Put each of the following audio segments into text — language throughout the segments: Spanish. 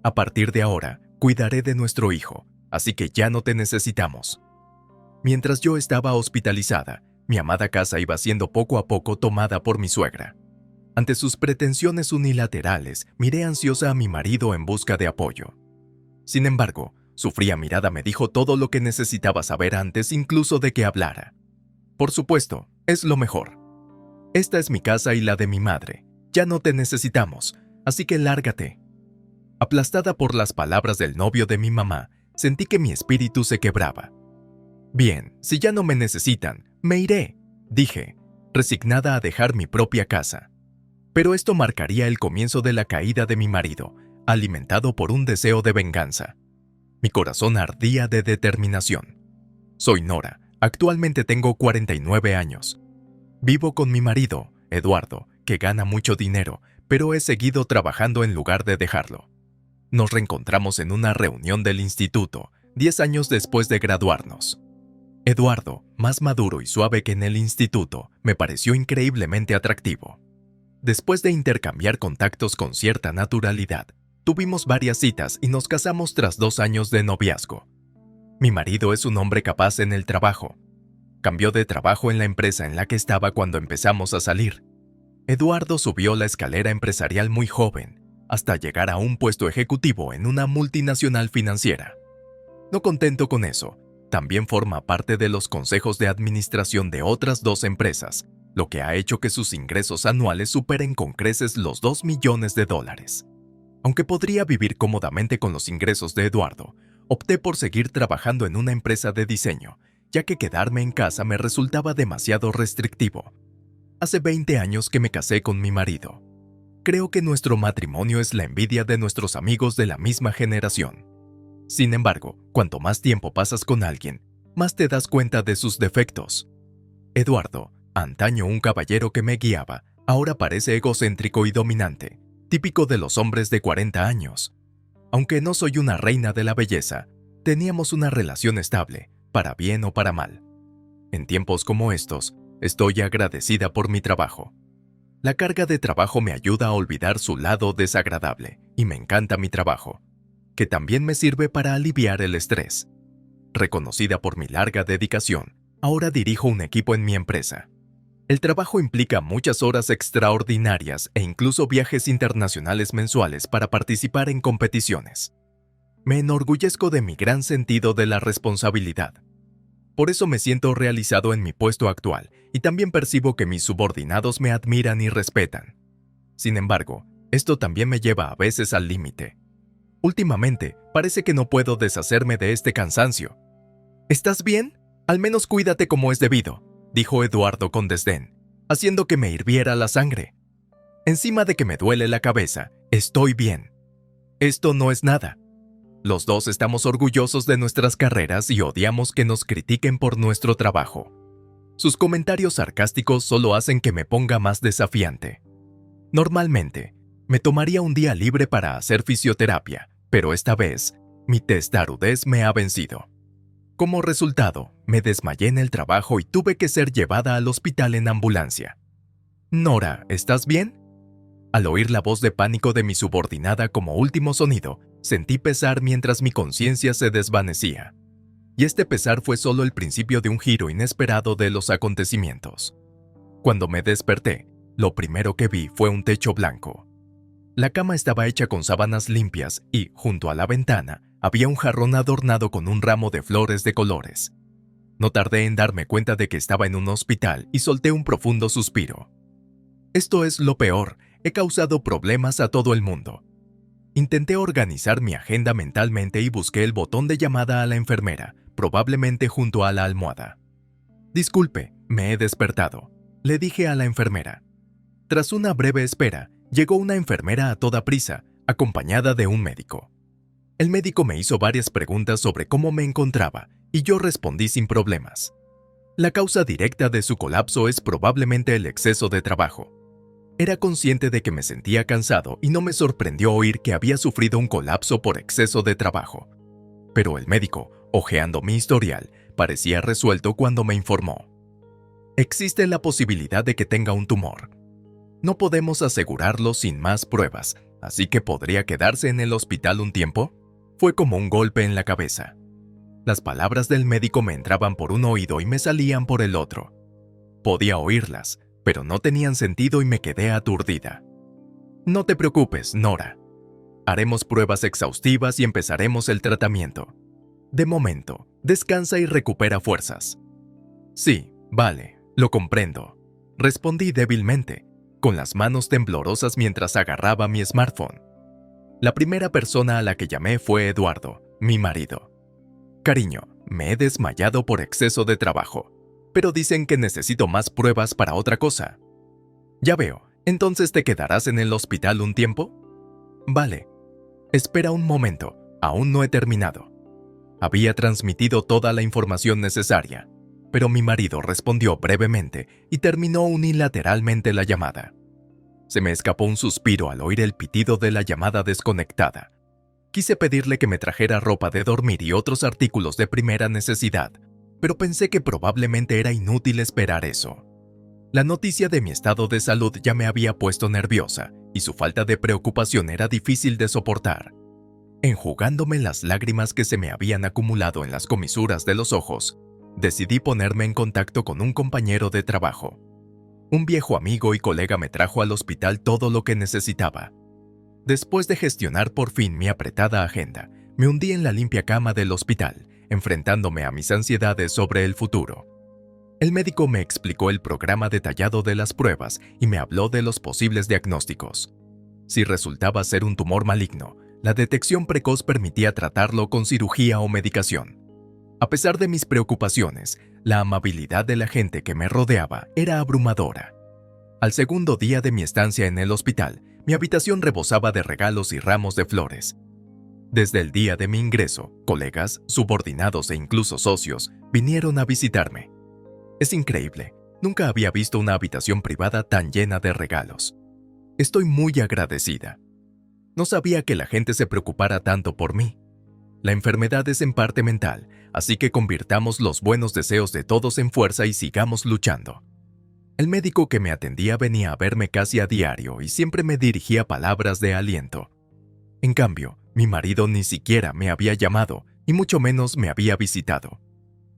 A partir de ahora, cuidaré de nuestro hijo, así que ya no te necesitamos. Mientras yo estaba hospitalizada, mi amada casa iba siendo poco a poco tomada por mi suegra. Ante sus pretensiones unilaterales, miré ansiosa a mi marido en busca de apoyo. Sin embargo, su fría mirada me dijo todo lo que necesitaba saber antes incluso de que hablara. Por supuesto, es lo mejor. Esta es mi casa y la de mi madre. Ya no te necesitamos, así que lárgate. Aplastada por las palabras del novio de mi mamá, sentí que mi espíritu se quebraba. Bien, si ya no me necesitan, me iré, dije, resignada a dejar mi propia casa. Pero esto marcaría el comienzo de la caída de mi marido, alimentado por un deseo de venganza. Mi corazón ardía de determinación. Soy Nora, actualmente tengo 49 años. Vivo con mi marido, Eduardo, que gana mucho dinero, pero he seguido trabajando en lugar de dejarlo. Nos reencontramos en una reunión del instituto, 10 años después de graduarnos. Eduardo, más maduro y suave que en el instituto, me pareció increíblemente atractivo. Después de intercambiar contactos con cierta naturalidad, tuvimos varias citas y nos casamos tras 2 años de noviazgo. Mi marido es un hombre capaz en el trabajo. Cambió de trabajo en la empresa en la que estaba cuando empezamos a salir. Eduardo subió la escalera empresarial muy joven, hasta llegar a un puesto ejecutivo en una multinacional financiera. No contento con eso, también forma parte de los consejos de administración de otras 2 empresas, lo que ha hecho que sus ingresos anuales superen con creces los $2 millones. Aunque podría vivir cómodamente con los ingresos de Eduardo, opté por seguir trabajando en una empresa de diseño, ya que quedarme en casa me resultaba demasiado restrictivo. Hace 20 años que me casé con mi marido. Creo que nuestro matrimonio es la envidia de nuestros amigos de la misma generación. Sin embargo, cuanto más tiempo pasas con alguien, más te das cuenta de sus defectos. Eduardo, antaño un caballero que me guiaba, ahora parece egocéntrico y dominante, típico de los hombres de 40 años. Aunque no soy una reina de la belleza, teníamos una relación estable, para bien o para mal. En tiempos como estos, estoy agradecida por mi trabajo. La carga de trabajo me ayuda a olvidar su lado desagradable, y me encanta mi trabajo, que también me sirve para aliviar el estrés. Reconocida por mi larga dedicación, ahora dirijo un equipo en mi empresa. El trabajo implica muchas horas extraordinarias e incluso viajes internacionales mensuales para participar en competiciones. Me enorgullezco de mi gran sentido de la responsabilidad. Por eso me siento realizado en mi puesto actual y también percibo que mis subordinados me admiran y respetan. Sin embargo, esto también me lleva a veces al límite. Últimamente, parece que no puedo deshacerme de este cansancio. ¿Estás bien? Al menos cuídate como es debido, dijo Eduardo con desdén, haciendo que me hirviera la sangre. Encima de que me duele la cabeza, estoy bien. Esto no es nada. Los dos estamos orgullosos de nuestras carreras y odiamos que nos critiquen por nuestro trabajo. Sus comentarios sarcásticos solo hacen que me ponga más desafiante. Normalmente, me tomaría un día libre para hacer fisioterapia, pero esta vez, mi testarudez me ha vencido. Como resultado, me desmayé en el trabajo y tuve que ser llevada al hospital en ambulancia. Nora, ¿estás bien? Al oír la voz de pánico de mi subordinada como último sonido, sentí pesar mientras mi conciencia se desvanecía. Y este pesar fue solo el principio de un giro inesperado de los acontecimientos. Cuando me desperté, lo primero que vi fue un techo blanco. La cama estaba hecha con sábanas limpias y, junto a la ventana, había un jarrón adornado con un ramo de flores de colores. No tardé en darme cuenta de que estaba en un hospital y solté un profundo suspiro. Esto es lo peor, he causado problemas a todo el mundo. Intenté organizar mi agenda mentalmente y busqué el botón de llamada a la enfermera, probablemente junto a la almohada. Disculpe, me he despertado, le dije a la enfermera. Tras una breve espera, llegó una enfermera a toda prisa, acompañada de un médico. El médico me hizo varias preguntas sobre cómo me encontraba y yo respondí sin problemas. La causa directa de su colapso es probablemente el exceso de trabajo. Era consciente de que me sentía cansado y no me sorprendió oír que había sufrido un colapso por exceso de trabajo. Pero el médico, hojeando mi historial, parecía resuelto cuando me informó. Existe la posibilidad de que tenga un tumor. No podemos asegurarlo sin más pruebas, ¿Así que podría quedarse en el hospital un tiempo? Fue como un golpe en la cabeza. Las palabras del médico me entraban por un oído y me salían por el otro. Podía oírlas, pero no tenían sentido y me quedé aturdida. No te preocupes, Nora. Haremos pruebas exhaustivas y empezaremos el tratamiento. De momento, descansa y recupera fuerzas. Sí, vale, lo comprendo. Respondí débilmente, con las manos temblorosas mientras agarraba mi smartphone. La primera persona a la que llamé fue Eduardo, mi marido. Cariño, me he desmayado por exceso de trabajo, pero dicen que necesito más pruebas para otra cosa. Ya veo, ¿entonces te quedarás en el hospital un tiempo? Vale. Espera un momento, aún no he terminado. Había transmitido toda la información necesaria, pero mi marido respondió brevemente y terminó unilateralmente la llamada. Se me escapó un suspiro al oír el pitido de la llamada desconectada. Quise pedirle que me trajera ropa de dormir y otros artículos de primera necesidad, pero pensé que probablemente era inútil esperar eso. La noticia de mi estado de salud ya me había puesto nerviosa y su falta de preocupación era difícil de soportar. Enjugándome las lágrimas que se me habían acumulado en las comisuras de los ojos, decidí ponerme en contacto con un compañero de trabajo. Un viejo amigo y colega me trajo al hospital todo lo que necesitaba. Después de gestionar por fin mi apretada agenda, me hundí en la limpia cama del hospital, enfrentándome a mis ansiedades sobre el futuro. El médico me explicó el programa detallado de las pruebas y me habló de los posibles diagnósticos. Si resultaba ser un tumor maligno, la detección precoz permitía tratarlo con cirugía o medicación. A pesar de mis preocupaciones, la amabilidad de la gente que me rodeaba era abrumadora. Al segundo día de mi estancia en el hospital, mi habitación rebosaba de regalos y ramos de flores. Desde el día de mi ingreso, colegas, subordinados e incluso socios vinieron a visitarme. Es increíble, nunca había visto una habitación privada tan llena de regalos. Estoy muy agradecida. No sabía que la gente se preocupara tanto por mí. La enfermedad es en parte mental, así que convirtamos los buenos deseos de todos en fuerza y sigamos luchando. El médico que me atendía venía a verme casi a diario y siempre me dirigía palabras de aliento. En cambio, mi marido ni siquiera me había llamado y mucho menos me había visitado.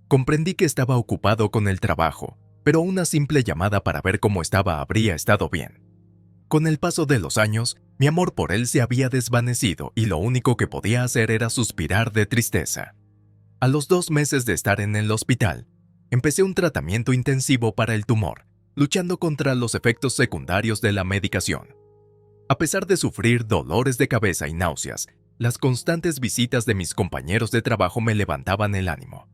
Comprendí que estaba ocupado con el trabajo, pero una simple llamada para ver cómo estaba habría estado bien. Con el paso de los años, mi amor por él se había desvanecido y lo único que podía hacer era suspirar de tristeza. A los 2 meses de estar en el hospital, empecé un tratamiento intensivo para el tumor, luchando contra los efectos secundarios de la medicación. A pesar de sufrir dolores de cabeza y náuseas, las constantes visitas de mis compañeros de trabajo me levantaban el ánimo.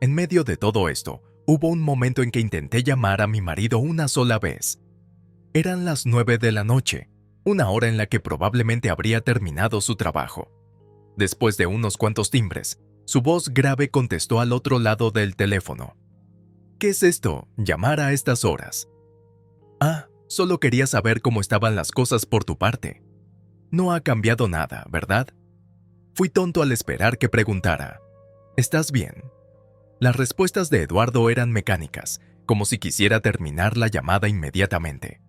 En medio de todo esto, hubo un momento en que intenté llamar a mi marido una sola vez. Eran las 9 de la noche, una hora en la que probablemente habría terminado su trabajo. Después de unos cuantos timbres, su voz grave contestó al otro lado del teléfono. ¿Qué es esto? ¿Llamar a estas horas? Ah, solo quería saber cómo estaban las cosas por tu parte. No ha cambiado nada, ¿verdad? Fui tonto al esperar que preguntara. ¿Estás bien? Las respuestas de Eduardo eran mecánicas, como si quisiera terminar la llamada inmediatamente.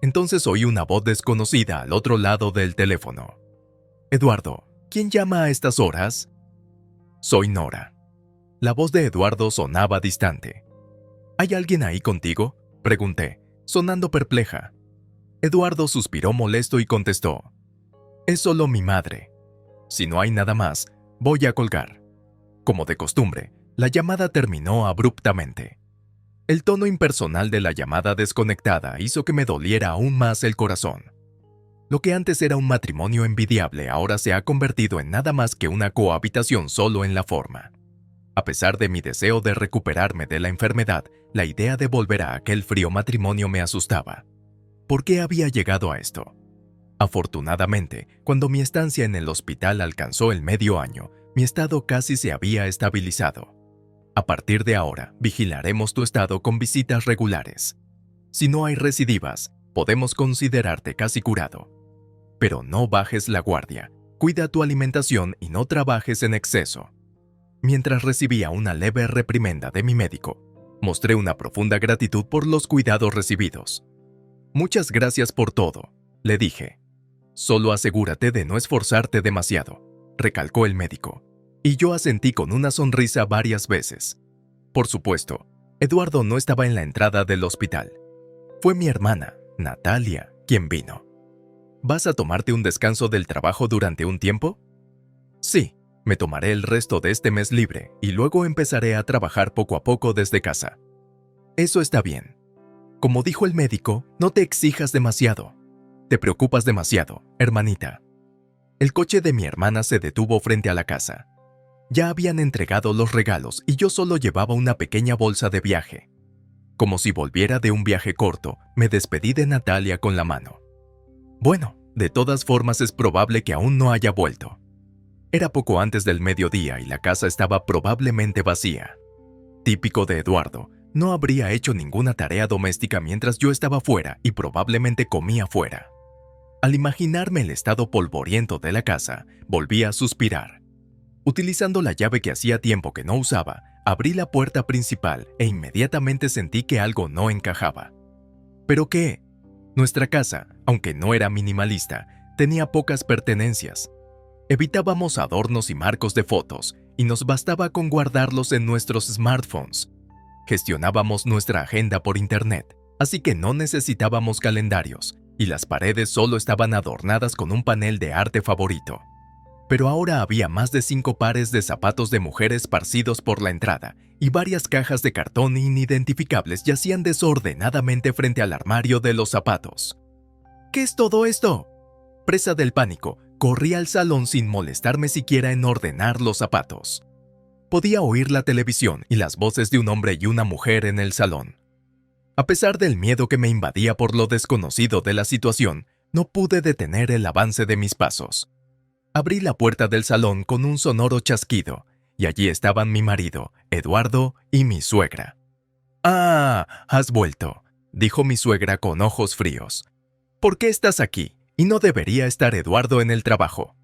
Entonces oí una voz desconocida al otro lado del teléfono. Eduardo, ¿quién llama a estas horas? Soy Nora. La voz de Eduardo sonaba distante. ¿Hay alguien ahí contigo? Pregunté, sonando perpleja. Eduardo suspiró molesto y contestó. Es solo mi madre. Si no hay nada más, voy a colgar. Como de costumbre, la llamada terminó abruptamente. El tono impersonal de la llamada desconectada hizo que me doliera aún más el corazón. Lo que antes era un matrimonio envidiable ahora se ha convertido en nada más que una cohabitación solo en la forma. A pesar de mi deseo de recuperarme de la enfermedad, la idea de volver a aquel frío matrimonio me asustaba. ¿Por qué había llegado a esto? Afortunadamente, cuando mi estancia en el hospital alcanzó el medio año, mi estado casi se había estabilizado. A partir de ahora, vigilaremos tu estado con visitas regulares. Si no hay recidivas, podemos considerarte casi curado. Pero no bajes la guardia, cuida tu alimentación y no trabajes en exceso. Mientras recibía una leve reprimenda de mi médico, mostré una profunda gratitud por los cuidados recibidos. Muchas gracias por todo, le dije. Solo asegúrate de no esforzarte demasiado, recalcó el médico, y yo asentí con una sonrisa varias veces. Por supuesto, Eduardo no estaba en la entrada del hospital. Fue mi hermana, Natalia, quien vino. ¿Vas a tomarte un descanso del trabajo durante un tiempo? Sí, me tomaré el resto de este mes libre y luego empezaré a trabajar poco a poco desde casa. Eso está bien. Como dijo el médico, no te exijas demasiado. Te preocupas demasiado, hermanita. El coche de mi hermana se detuvo frente a la casa. Ya habían entregado los regalos y yo solo llevaba una pequeña bolsa de viaje. Como si volviera de un viaje corto, me despedí de Natalia con la mano. Bueno, de todas formas es probable que aún no haya vuelto. Era poco antes del mediodía y la casa estaba probablemente vacía. Típico de Eduardo, no habría hecho ninguna tarea doméstica mientras yo estaba fuera y probablemente comía fuera. Al imaginarme el estado polvoriento de la casa, volví a suspirar. Utilizando la llave que hacía tiempo que no usaba, abrí la puerta principal e inmediatamente sentí que algo no encajaba. ¿Pero qué? Nuestra casa, aunque no era minimalista, tenía pocas pertenencias. Evitábamos adornos y marcos de fotos, y nos bastaba con guardarlos en nuestros smartphones. Gestionábamos nuestra agenda por internet, así que no necesitábamos calendarios, y las paredes solo estaban adornadas con un panel de arte favorito. Pero ahora había más de 5 pares de zapatos de mujer esparcidos por la entrada, y varias cajas de cartón inidentificables yacían desordenadamente frente al armario de los zapatos. ¿Qué es todo esto? Presa del pánico, corrí al salón sin molestarme siquiera en ordenar los zapatos. Podía oír la televisión y las voces de un hombre y una mujer en el salón. A pesar del miedo que me invadía por lo desconocido de la situación, no pude detener el avance de mis pasos. Abrí la puerta del salón con un sonoro chasquido, y allí estaban mi marido, Eduardo, y mi suegra. «Ah, has vuelto», dijo mi suegra con ojos fríos. «¿Por qué estás aquí? Y no debería estar Eduardo en el trabajo».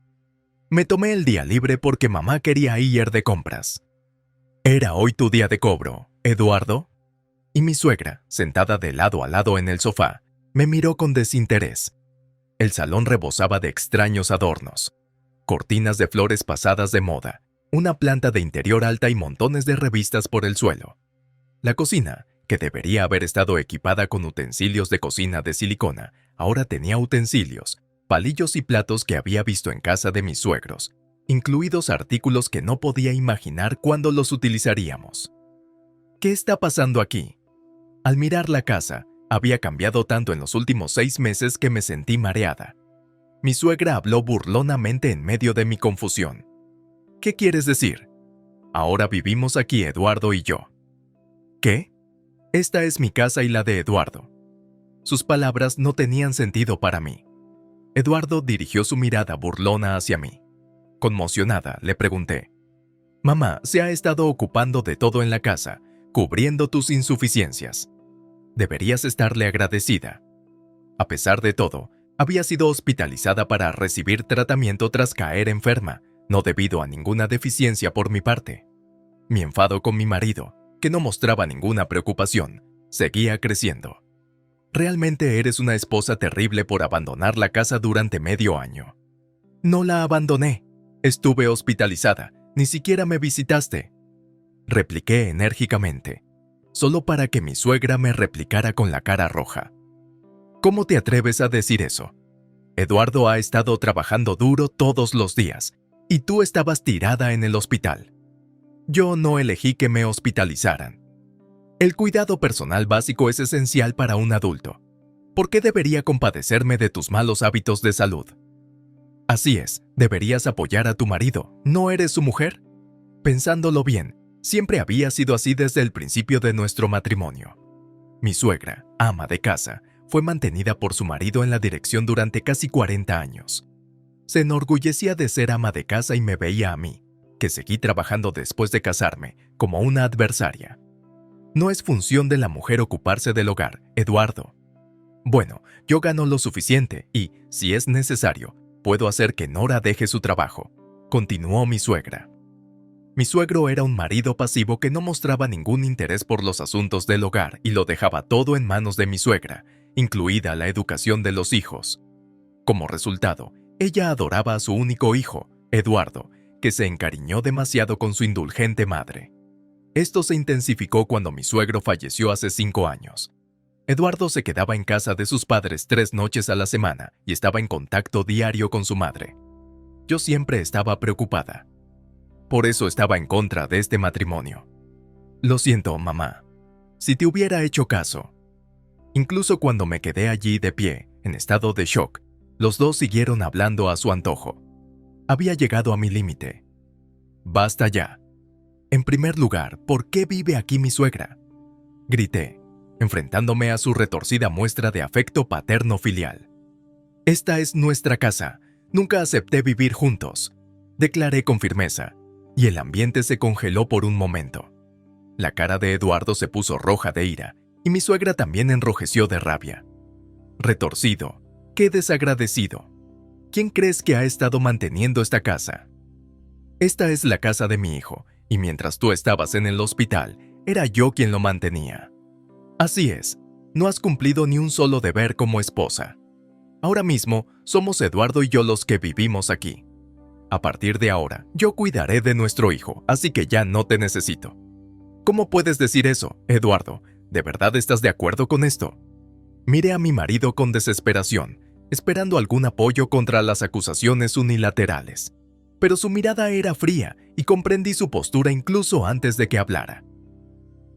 Me tomé el día libre porque mamá quería ir de compras. «¿Era hoy tu día de cobro, Eduardo?» Y mi suegra, sentada de lado a lado en el sofá, me miró con desinterés. El salón rebosaba de extraños adornos. Cortinas de flores pasadas de moda, una planta de interior alta y montones de revistas por el suelo. La cocina, que debería haber estado equipada con utensilios de cocina de silicona, ahora tenía utensilios, palillos y platos que había visto en casa de mis suegros, incluidos artículos que no podía imaginar cuándo los utilizaríamos. ¿Qué está pasando aquí? Al mirar la casa, había cambiado tanto en los últimos 6 meses que me sentí mareada. Mi suegra habló burlonamente en medio de mi confusión. ¿Qué quieres decir? Ahora vivimos aquí Eduardo y yo. ¿Qué? Esta es mi casa y la de Eduardo. Sus palabras no tenían sentido para mí. Eduardo dirigió su mirada burlona hacia mí. Conmocionada, le pregunté: «Mamá se ha estado ocupando de todo en la casa, cubriendo tus insuficiencias. Deberías estarle agradecida». A pesar de todo, había sido hospitalizada para recibir tratamiento tras caer enferma, no debido a ninguna deficiencia por mi parte. Mi enfado con mi marido, que no mostraba ninguna preocupación, seguía creciendo. «Realmente eres una esposa terrible por abandonar la casa durante medio año». «No la abandoné. Estuve hospitalizada. Ni siquiera me visitaste», repliqué enérgicamente, solo para que mi suegra me replicara con la cara roja. «¿Cómo te atreves a decir eso? Eduardo ha estado trabajando duro todos los días, y tú estabas tirada en el hospital. Yo no elegí que me hospitalizaran. El cuidado personal básico es esencial para un adulto. ¿Por qué debería compadecerme de tus malos hábitos de salud? Así es, deberías apoyar a tu marido, ¿no eres su mujer? Pensándolo bien, siempre había sido así desde el principio de nuestro matrimonio. Mi suegra, ama de casa, fue mantenida por su marido en la dirección durante casi 40 años. Se enorgullecía de ser ama de casa y me veía a mí, que seguí trabajando después de casarme, como una adversaria. No es función de la mujer ocuparse del hogar, Eduardo. Bueno, yo gano lo suficiente y, si es necesario, puedo hacer que Nora deje su trabajo, continuó mi suegra. Mi suegro era un marido pasivo que no mostraba ningún interés por los asuntos del hogar y lo dejaba todo en manos de mi suegra, incluida la educación de los hijos. Como resultado, ella adoraba a su único hijo, Eduardo, que se encariñó demasiado con su indulgente madre. Esto se intensificó cuando mi suegro falleció hace 5 años. Eduardo se quedaba en casa de sus padres 3 noches a la semana y estaba en contacto diario con su madre. Yo siempre estaba preocupada. Por eso estaba en contra de este matrimonio. Lo siento, mamá. Si te hubiera hecho caso. Incluso cuando me quedé allí de pie, en estado de shock, los dos siguieron hablando a su antojo. Había llegado a mi límite. Basta ya. En primer lugar, ¿por qué vive aquí mi suegra? Grité, enfrentándome a su retorcida muestra de afecto paterno-filial. Esta es nuestra casa. Nunca acepté vivir juntos, declaré con firmeza, y el ambiente se congeló por un momento. La cara de Eduardo se puso roja de ira, y mi suegra también enrojeció de rabia. Retorcido, qué desagradecido. ¿Quién crees que ha estado manteniendo esta casa? Esta es la casa de mi hijo, y mientras tú estabas en el hospital, era yo quien lo mantenía. Así es, no has cumplido ni un solo deber como esposa. Ahora mismo, somos Eduardo y yo los que vivimos aquí. A partir de ahora, yo cuidaré de nuestro hijo, así que ya no te necesito. ¿Cómo puedes decir eso, Eduardo? ¿De verdad estás de acuerdo con esto? Miré a mi marido con desesperación, esperando algún apoyo contra las acusaciones unilaterales. Pero su mirada era fría y comprendí su postura incluso antes de que hablara.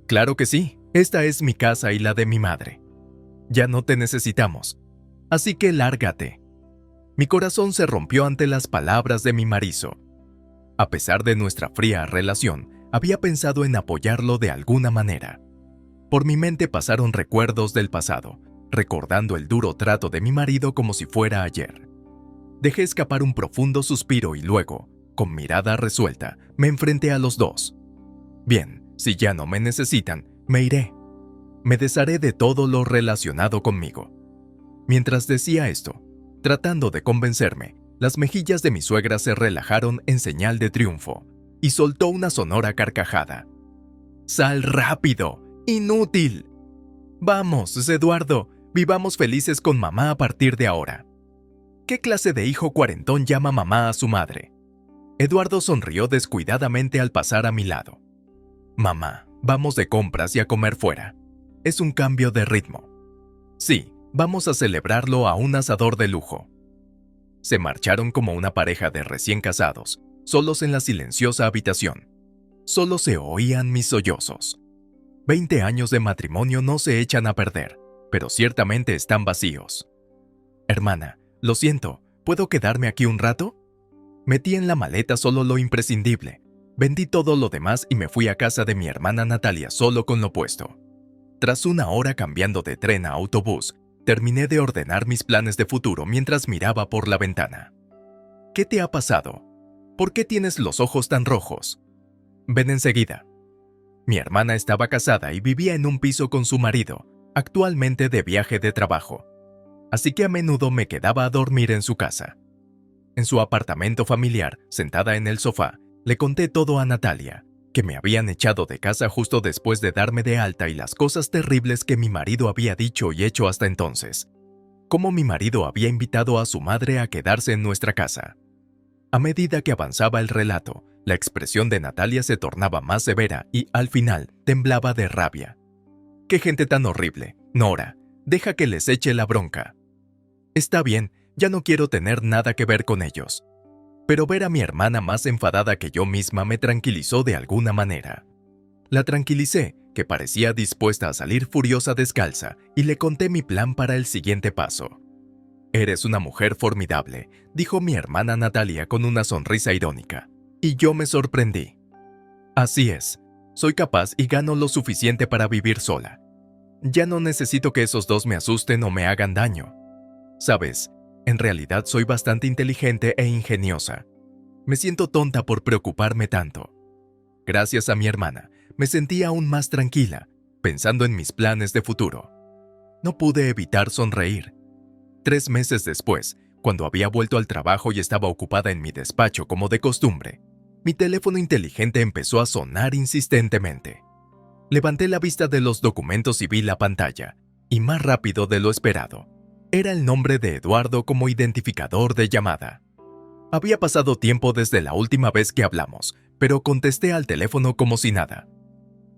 Claro que sí, esta es mi casa y la de mi madre. Ya no te necesitamos, así que lárgate. Mi corazón se rompió ante las palabras de mi marido. A pesar de nuestra fría relación, había pensado en apoyarlo de alguna manera. Por mi mente pasaron recuerdos del pasado, recordando el duro trato de mi marido como si fuera ayer. Dejé escapar un profundo suspiro y luego, con mirada resuelta, me enfrenté a los dos. Bien, si ya no me necesitan, me iré. Me desharé de todo lo relacionado conmigo. Mientras decía esto, tratando de convencerme, las mejillas de mi suegra se relajaron en señal de triunfo y soltó una sonora carcajada. ¡Sal rápido! ¡Inútil! Vamos, Eduardo, vivamos felices con mamá a partir de ahora. ¿Qué clase de hijo cuarentón llama mamá a su madre? Eduardo sonrió descuidadamente al pasar a mi lado. Mamá, vamos de compras y a comer fuera. Es un cambio de ritmo. Sí, vamos a celebrarlo a un asador de lujo. Se marcharon como una pareja de recién casados, solos en la silenciosa habitación. Solo se oían mis sollozos. 20 años de matrimonio no se echan a perder, pero ciertamente están vacíos. Hermana, lo siento, ¿puedo quedarme aquí un rato? Metí en la maleta solo lo imprescindible. Vendí todo lo demás y me fui a casa de mi hermana Natalia solo con lo puesto. Tras una hora cambiando de tren a autobús, terminé de ordenar mis planes de futuro mientras miraba por la ventana. ¿Qué te ha pasado? ¿Por qué tienes los ojos tan rojos? Ven enseguida. Mi hermana estaba casada y vivía en un piso con su marido, actualmente de viaje de trabajo. Así que a menudo me quedaba a dormir en su casa. En su apartamento familiar, sentada en el sofá, le conté todo a Natalia, que me habían echado de casa justo después de darme de alta y las cosas terribles que mi marido había dicho y hecho hasta entonces. Cómo mi marido había invitado a su madre a quedarse en nuestra casa. A medida que avanzaba el relato, la expresión de Natalia se tornaba más severa y, al final, temblaba de rabia. ¡Qué gente tan horrible! Nora, deja que les eche la bronca. Está bien, ya no quiero tener nada que ver con ellos. Pero ver a mi hermana más enfadada que yo misma me tranquilizó de alguna manera. La tranquilicé, que parecía dispuesta a salir furiosa descalza, y le conté mi plan para el siguiente paso. «Eres una mujer formidable», dijo mi hermana Natalia con una sonrisa irónica, y yo me sorprendí. «Así es, soy capaz y gano lo suficiente para vivir sola. Ya no necesito que esos dos me asusten o me hagan daño. Sabes, en realidad soy bastante inteligente e ingeniosa. Me siento tonta por preocuparme tanto». Gracias a mi hermana, me sentí aún más tranquila, pensando en mis planes de futuro. No pude evitar sonreír. 3 meses después, cuando había vuelto al trabajo y estaba ocupada en mi despacho como de costumbre, mi teléfono inteligente empezó a sonar insistentemente. Levanté la vista de los documentos y vi la pantalla, y más rápido de lo esperado. Era el nombre de Eduardo como identificador de llamada. Había pasado tiempo desde la última vez que hablamos, pero contesté al teléfono como si nada.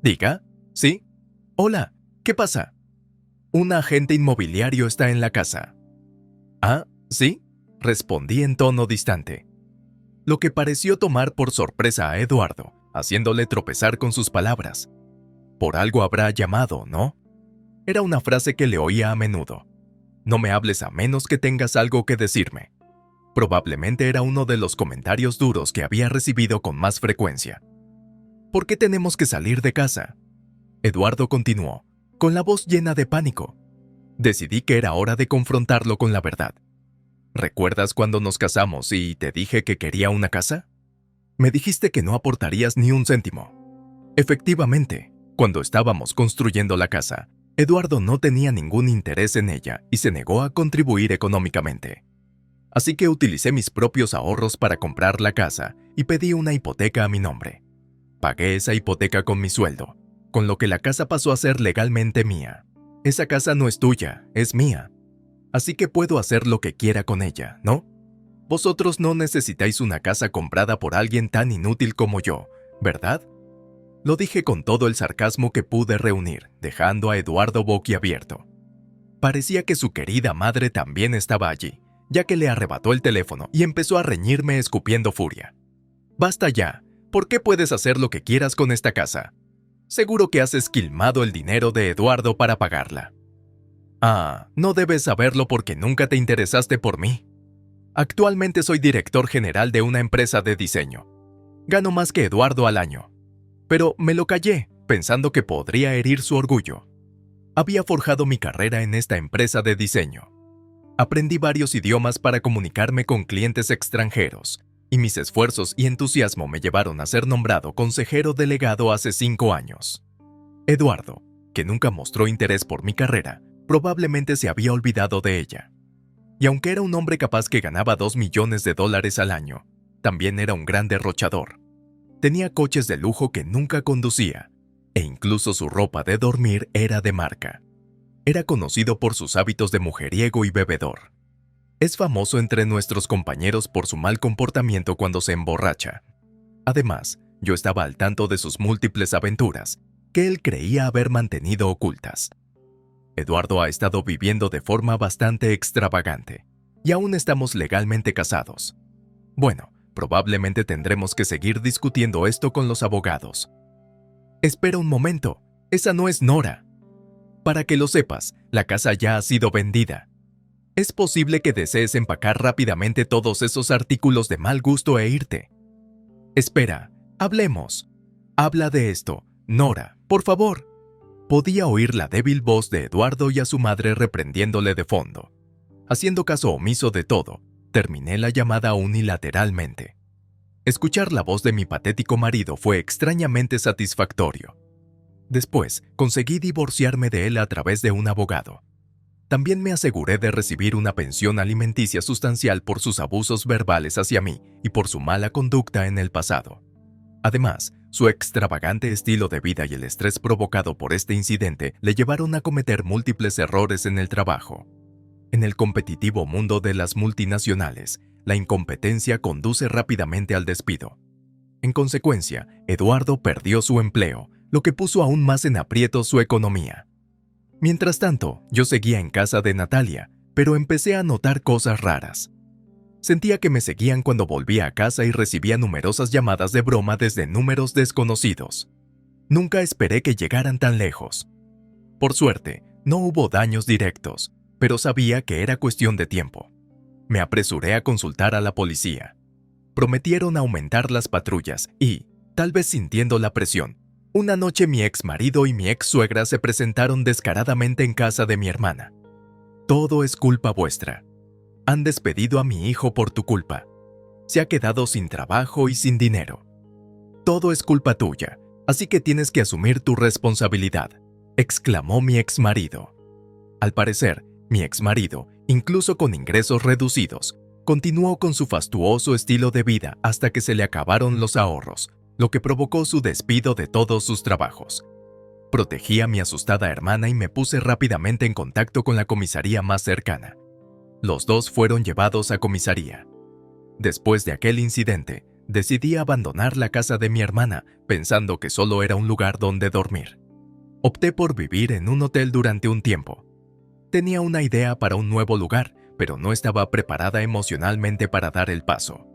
Diga, ¿sí? Hola, ¿qué pasa? Un agente inmobiliario está en la casa. Ah, ¿sí? Respondí en tono distante, lo que pareció tomar por sorpresa a Eduardo, haciéndole tropezar con sus palabras. Por algo habrá llamado, ¿no? Era una frase que le oía a menudo. No me hables a menos que tengas algo que decirme. Probablemente era uno de los comentarios duros que había recibido con más frecuencia. ¿Por qué tenemos que salir de casa? Eduardo continuó, con la voz llena de pánico. Decidí que era hora de confrontarlo con la verdad. ¿Recuerdas cuando nos casamos y te dije que quería una casa? Me dijiste que no aportarías ni un céntimo. Efectivamente, cuando estábamos construyendo la casa, Eduardo no tenía ningún interés en ella y se negó a contribuir económicamente. Así que utilicé mis propios ahorros para comprar la casa y pedí una hipoteca a mi nombre. Pagué esa hipoteca con mi sueldo, con lo que la casa pasó a ser legalmente mía. Esa casa no es tuya, es mía. Así que puedo hacer lo que quiera con ella, ¿no? Vosotros no necesitáis una casa comprada por alguien tan inútil como yo, ¿verdad? Lo dije con todo el sarcasmo que pude reunir, dejando a Eduardo boquiabierto. Parecía que su querida madre también estaba allí, ya que le arrebató el teléfono y empezó a reñirme escupiendo furia. «Basta ya, ¿por qué puedes hacer lo que quieras con esta casa? Seguro que has esquilmado el dinero de Eduardo para pagarla». «Ah, no debes saberlo porque nunca te interesaste por mí. Actualmente soy director general de una empresa de diseño. Gano más que Eduardo al año. Pero me lo callé, pensando que podría herir su orgullo. Había forjado mi carrera en esta empresa de diseño. Aprendí varios idiomas para comunicarme con clientes extranjeros, y mis esfuerzos y entusiasmo me llevaron a ser nombrado consejero delegado hace 5 años. Eduardo, que nunca mostró interés por mi carrera, probablemente se había olvidado de ella. Y aunque era un hombre capaz que ganaba $2 millones al año, también era un gran derrochador. Tenía coches de lujo que nunca conducía, e incluso su ropa de dormir era de marca. Era conocido por sus hábitos de mujeriego y bebedor. Es famoso entre nuestros compañeros por su mal comportamiento cuando se emborracha. Además, yo estaba al tanto de sus múltiples aventuras, que él creía haber mantenido ocultas. Eduardo ha estado viviendo de forma bastante extravagante, y aún estamos legalmente casados. Bueno, probablemente tendremos que seguir discutiendo esto con los abogados. Espera un momento, esa no es Nora. Para que lo sepas, la casa ya ha sido vendida. Es posible que desees empacar rápidamente todos esos artículos de mal gusto e irte. Espera, hablemos. Habla de esto, Nora, por favor. Podía oír la débil voz de Eduardo y a su madre reprendiéndole de fondo. Haciendo caso omiso de todo, terminé la llamada unilateralmente. Escuchar la voz de mi patético marido fue extrañamente satisfactorio. Después, conseguí divorciarme de él a través de un abogado. También me aseguré de recibir una pensión alimenticia sustancial por sus abusos verbales hacia mí y por su mala conducta en el pasado. Además, su extravagante estilo de vida y el estrés provocado por este incidente le llevaron a cometer múltiples errores en el trabajo. En el competitivo mundo de las multinacionales, la incompetencia conduce rápidamente al despido. En consecuencia, Eduardo perdió su empleo, lo que puso aún más en aprietos su economía. Mientras tanto, yo seguía en casa de Natalia, pero empecé a notar cosas raras. Sentía que me seguían cuando volvía a casa y recibía numerosas llamadas de broma desde números desconocidos. Nunca esperé que llegaran tan lejos. Por suerte, no hubo daños directos, pero sabía que era cuestión de tiempo. Me apresuré a consultar a la policía. Prometieron aumentar las patrullas y, tal vez sintiendo la presión, una noche mi ex marido y mi ex suegra se presentaron descaradamente en casa de mi hermana. Todo es culpa vuestra. Han despedido a mi hijo por tu culpa. Se ha quedado sin trabajo y sin dinero. Todo es culpa tuya, así que tienes que asumir tu responsabilidad, exclamó mi ex marido. Al parecer, mi ex marido, incluso con ingresos reducidos, continuó con su fastuoso estilo de vida hasta que se le acabaron los ahorros, lo que provocó su despido de todos sus trabajos. Protegí a mi asustada hermana y me puse rápidamente en contacto con la comisaría más cercana, Los dos fueron llevados a comisaría. Después de aquel incidente, decidí abandonar la casa de mi hermana pensando que solo era un lugar donde dormir. Opté por vivir en un hotel durante un tiempo. Tenía una idea para un nuevo lugar, pero no estaba preparada emocionalmente para dar el paso.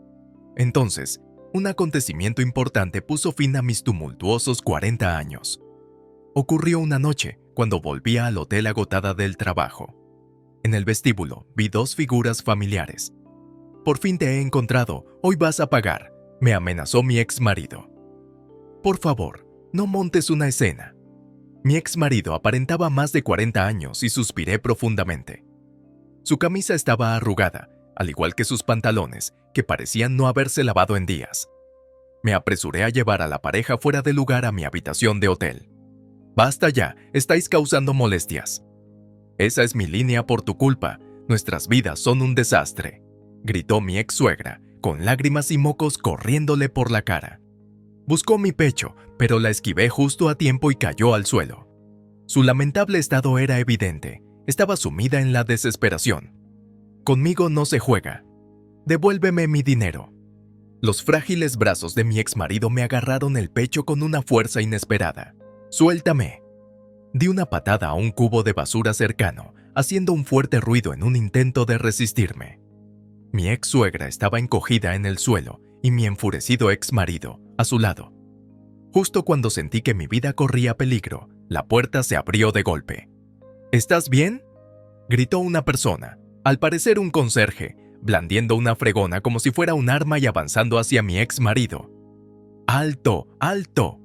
Entonces, un acontecimiento importante puso fin a mis tumultuosos 40 años. Ocurrió una noche, cuando volvía al hotel agotada del trabajo. En el vestíbulo vi dos figuras familiares. «Por fin te he encontrado, hoy vas a pagar», me amenazó mi exmarido. «Por favor, no montes una escena». Mi exmarido aparentaba más de 40 años y suspiré profundamente. Su camisa estaba arrugada, al igual que sus pantalones, que parecían no haberse lavado en días. Me apresuré a llevar a la pareja fuera del lugar a mi habitación de hotel. «Basta ya, estáis causando molestias». «Esa es mi línea por tu culpa, nuestras vidas son un desastre», gritó mi ex suegra, con lágrimas y mocos corriéndole por la cara. Buscó mi pecho, pero la esquivé justo a tiempo y cayó al suelo. Su lamentable estado era evidente, estaba sumida en la desesperación. «Conmigo no se juega. Devuélveme mi dinero». Los frágiles brazos de mi exmarido me agarraron el pecho con una fuerza inesperada. «Suéltame». Di una patada a un cubo de basura cercano, haciendo un fuerte ruido en un intento de resistirme. Mi ex suegra estaba encogida en el suelo y mi enfurecido ex marido, a su lado. Justo cuando sentí que mi vida corría peligro, la puerta se abrió de golpe. «¿Estás bien?», gritó una persona, al parecer un conserje, blandiendo una fregona como si fuera un arma y avanzando hacia mi ex marido. «¡Alto! ¡Alto!».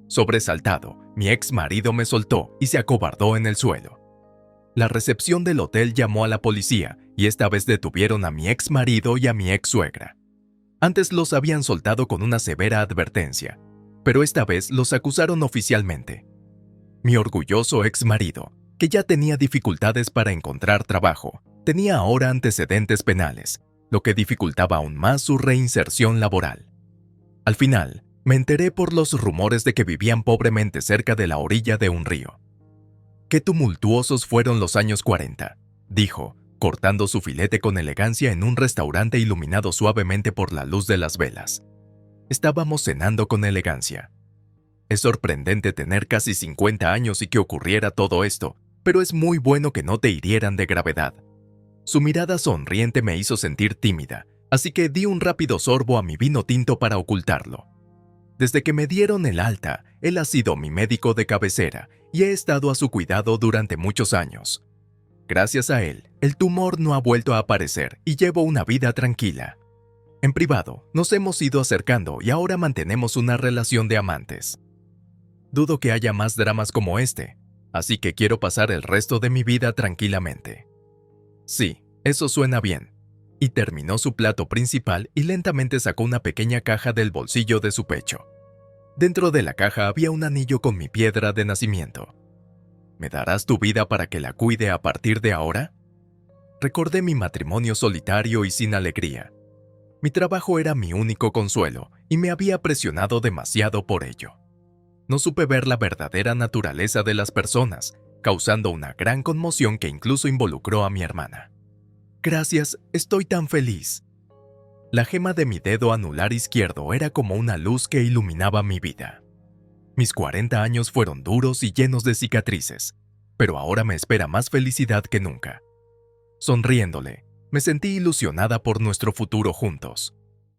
Sobresaltado, mi ex marido me soltó y se acobardó en el suelo. La recepción del hotel llamó a la policía y esta vez detuvieron a mi ex marido y a mi ex suegra. Antes los habían soltado con una severa advertencia, pero esta vez los acusaron oficialmente. Mi orgulloso ex marido, que ya tenía dificultades para encontrar trabajo, tenía ahora antecedentes penales, lo que dificultaba aún más su reinserción laboral. Al final, me enteré por los rumores de que vivían pobremente cerca de la orilla de un río. «Qué tumultuosos fueron los años 40», dijo, cortando su filete con elegancia en un restaurante iluminado suavemente por la luz de las velas. Estábamos cenando con elegancia. Es sorprendente tener casi 50 años y que ocurriera todo esto, pero es muy bueno que no te hirieran de gravedad. Su mirada sonriente me hizo sentir tímida, así que di un rápido sorbo a mi vino tinto para ocultarlo. Desde que me dieron el alta, él ha sido mi médico de cabecera y he estado a su cuidado durante muchos años. Gracias a él, el tumor no ha vuelto a aparecer y llevo una vida tranquila. En privado, nos hemos ido acercando y ahora mantenemos una relación de amantes. Dudo que haya más dramas como este, así que quiero pasar el resto de mi vida tranquilamente». «Sí, eso suena bien». Y terminó su plato principal y lentamente sacó una pequeña caja del bolsillo de su pecho. Dentro de la caja había un anillo con mi piedra de nacimiento. «¿Me darás tu vida para que la cuide a partir de ahora?». Recordé mi matrimonio solitario y sin alegría. Mi trabajo era mi único consuelo y me había presionado demasiado por ello. No supe ver la verdadera naturaleza de las personas, causando una gran conmoción que incluso involucró a mi hermana. «Gracias, estoy tan feliz». La gema de mi dedo anular izquierdo era como una luz que iluminaba mi vida. Mis 40 años fueron duros y llenos de cicatrices, pero ahora me espera más felicidad que nunca. Sonriéndole, me sentí ilusionada por nuestro futuro juntos.